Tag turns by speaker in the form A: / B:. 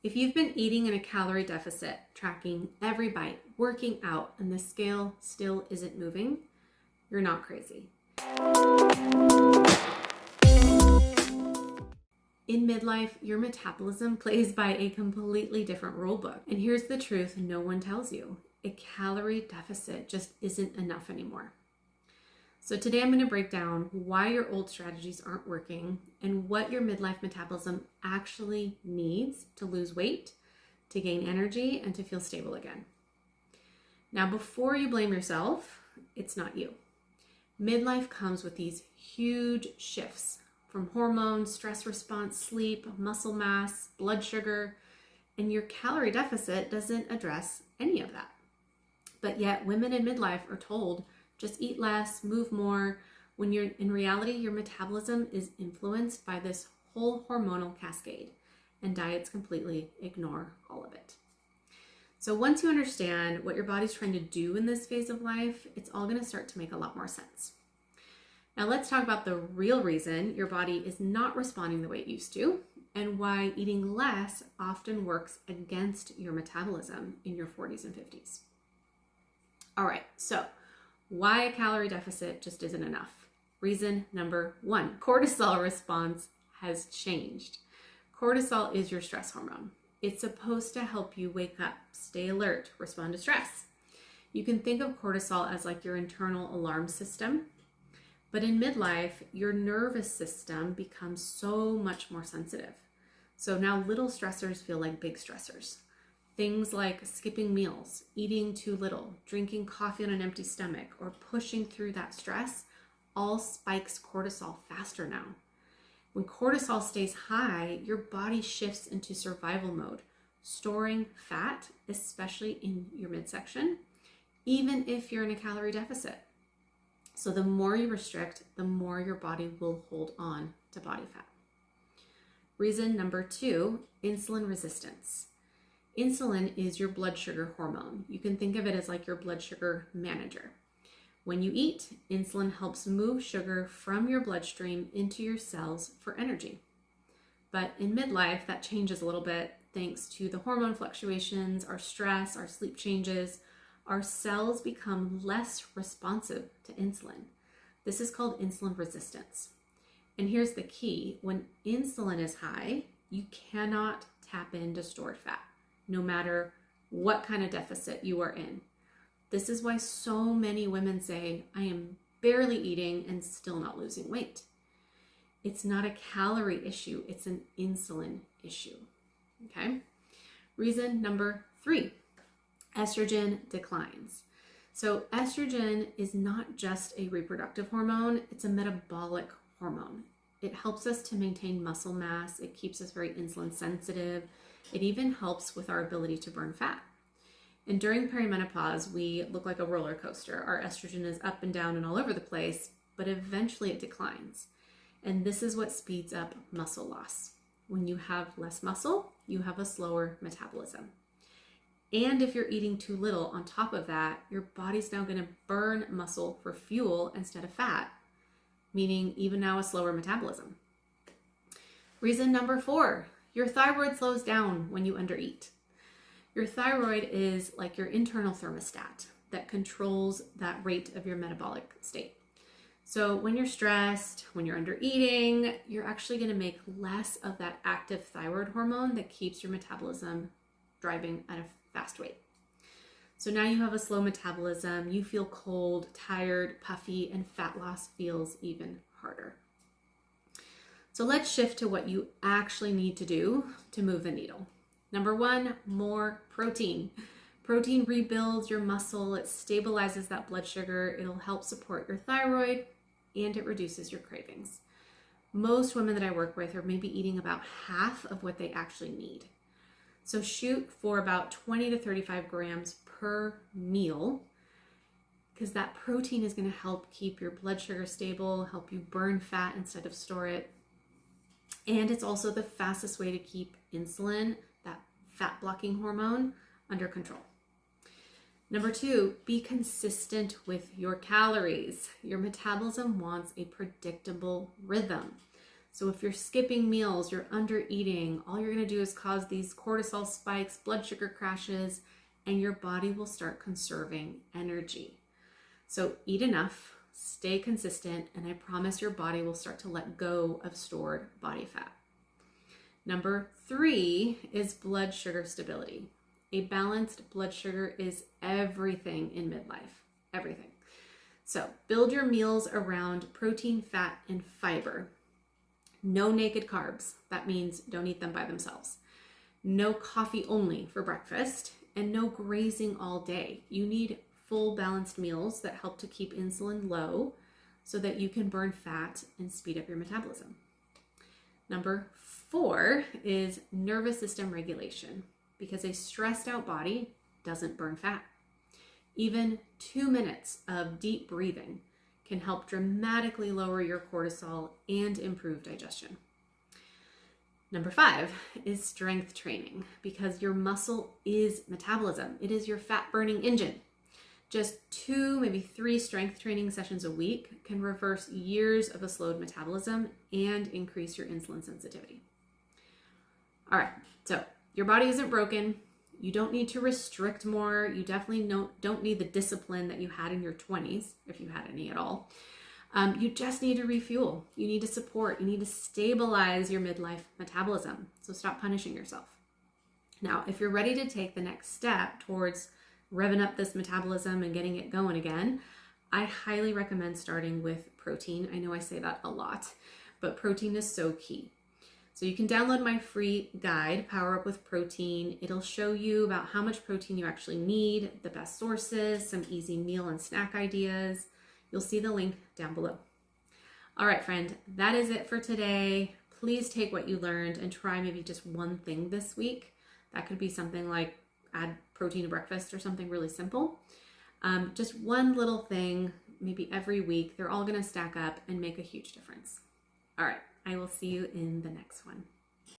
A: If you've been eating in a calorie deficit, tracking every bite, working out, and the scale still isn't moving, you're not crazy. In midlife, your metabolism plays by a completely different rule book. And here's the truth no one tells you. A calorie deficit just isn't enough anymore. So today I'm going to break down why your old strategies aren't working and what your midlife metabolism actually needs to lose weight, to gain energy, and to feel stable again. Now, before you blame yourself, it's not you. Midlife comes with these huge shifts from hormones, stress response, sleep, muscle mass, blood sugar, and your calorie deficit doesn't address any of that. But yet women in midlife are told, just eat less, move more, when in reality, your metabolism is influenced by this whole hormonal cascade, and diets completely ignore all of it. So once you understand what your body's trying to do in this phase of life, it's all going to start to make a lot more sense. Now let's talk about the real reason your body is not responding the way it used to, and why eating less often works against your metabolism in your 40s and 50s. All right, so why a calorie deficit just isn't enough. Reason number 1, cortisol response has changed. Cortisol is your stress hormone. It's supposed to help you wake up, stay alert, respond to stress. You can think of cortisol as like your internal alarm system, but in midlife, your nervous system becomes so much more sensitive. So now little stressors feel like big stressors. Things like skipping meals, eating too little, drinking coffee on an empty stomach, or pushing through that stress all spikes cortisol faster now. When cortisol stays high, your body shifts into survival mode, storing fat, especially in your midsection, even if you're in a calorie deficit. So the more you restrict, the more your body will hold on to body fat. Reason number 2, insulin resistance. Insulin is your blood sugar hormone. You can think of it as like your blood sugar manager. When you eat, insulin helps move sugar from your bloodstream into your cells for energy. But in midlife, that changes a little bit thanks to the hormone fluctuations, our stress, our sleep changes. Our cells become less responsive to insulin. This is called insulin resistance. And here's the key. When insulin is high, you cannot tap into stored fat, no matter what kind of deficit you are in. This is why so many women say, I am barely eating and still not losing weight. It's not a calorie issue, it's an insulin issue, okay? Reason number 3, estrogen declines. So estrogen is not just a reproductive hormone, it's a metabolic hormone. It helps us to maintain muscle mass, it keeps us very insulin sensitive, it even helps with our ability to burn fat. And during perimenopause, we look like a roller coaster. Our estrogen is up and down and all over the place, but eventually it declines. And this is what speeds up muscle loss. When you have less muscle, you have a slower metabolism. And if you're eating too little on top of that, your body's now going to burn muscle for fuel instead of fat, meaning even now a slower metabolism. Reason number 4, your thyroid slows down when you undereat. Your thyroid is like your internal thermostat that controls that rate of your metabolic state. So when you're stressed, when you're under eating, you're actually going to make less of that active thyroid hormone that keeps your metabolism driving at a fast rate. So now you have a slow metabolism, you feel cold, tired, puffy, and fat loss feels even harder. So let's shift to what you actually need to do to move the needle. Number 1, more protein. Protein rebuilds your muscle, it stabilizes that blood sugar, it'll help support your thyroid, and it reduces your cravings. Most women that I work with are maybe eating about half of what they actually need. So shoot for about 20 to 35 grams per meal, because that protein is going to help keep your blood sugar stable, help you burn fat instead of store it. And it's also the fastest way to keep insulin, that fat blocking hormone, under control. Number 2, be consistent with your calories. Your metabolism wants a predictable rhythm. So if you're skipping meals, you're under eating, all you're going to do is cause these cortisol spikes, blood sugar crashes, and your body will start conserving energy. So eat enough, stay consistent, and I promise your body will start to let go of stored body fat. Number 3 is blood sugar stability. A balanced blood sugar is everything in midlife, everything. So build your meals around protein, fat, and fiber. No naked carbs. That means don't eat them by themselves. No coffee only for breakfast, and no grazing all day. You need full balanced meals that help to keep insulin low so that you can burn fat and speed up your metabolism. Number 4 is nervous system regulation, because a stressed out body doesn't burn fat. Even 2 minutes of deep breathing can help dramatically lower your cortisol and improve digestion. Number 5 is strength training, because your muscle is metabolism. It is your fat burning engine. Just 2, maybe 3 strength training sessions a week can reverse years of a slowed metabolism and increase your insulin sensitivity. All right, so your body isn't broken. You don't need to restrict more. You definitely don't need the discipline that you had in your 20s, if you had any at all. You just need to refuel. You need to support. You need to stabilize your midlife metabolism. So stop punishing yourself. Now, if you're ready to take the next step towards revving up this metabolism and getting it going again, I highly recommend starting with protein. I know I say that a lot, but protein is so key. So you can download my free guide, Power Up with Protein. It'll show you about how much protein you actually need, the best sources, some easy meal and snack ideas. You'll see the link down below. All right, friend, that is it for today. Please take what you learned and try maybe just one thing this week. That could be something like add protein to breakfast or something really simple. Just one little thing, maybe every week. They're all going to stack up and make a huge difference. All right. I will see you in the next one.